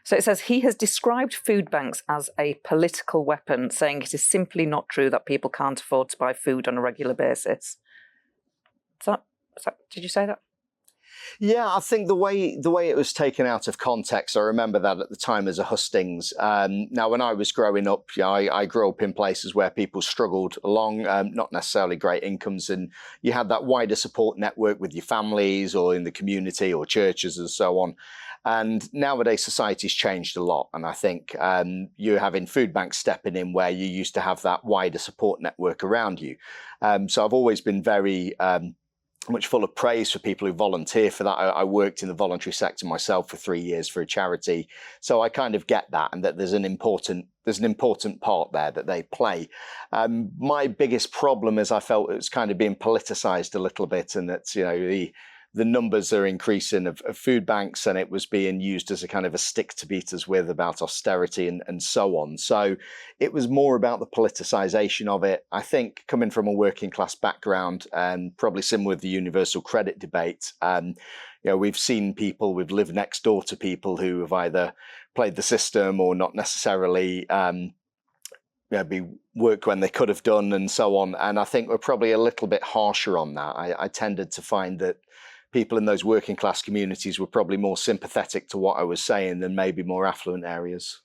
So it says he has described food banks as a political weapon, saying it is simply not true that people can't afford to buy food on a regular basis. Did you say that? Yeah, I think the way it was taken out of context, I remember that at the time as a hustings. Now, when I was growing up, I grew up in places where people struggled along, not necessarily great incomes, and you had that wider support network with your families or in the community or churches and so on. And nowadays, society's changed a lot. And I think you're having food banks stepping in where you used to have that wider support network around you. So I've always been very much full of praise for people who volunteer for that. I worked in the voluntary sector myself for 3 years for a charity. So I kind of get that, and that there's an important part there that they play. My biggest problem is I felt it was kind of being politicised a little bit, and that, the numbers are increasing of food banks, and it was being used as a kind of a stick to beat us with about austerity and so on. So it was more about the politicisation of it. I think coming from a working class background, and probably similar with the universal credit debate, we've seen people, we've lived next door to people who have either played the system or not necessarily worked when they could have done and so on. And I think we're probably a little bit harsher on that. I tended to find that people in those working class communities were probably more sympathetic to what I was saying than maybe more affluent areas.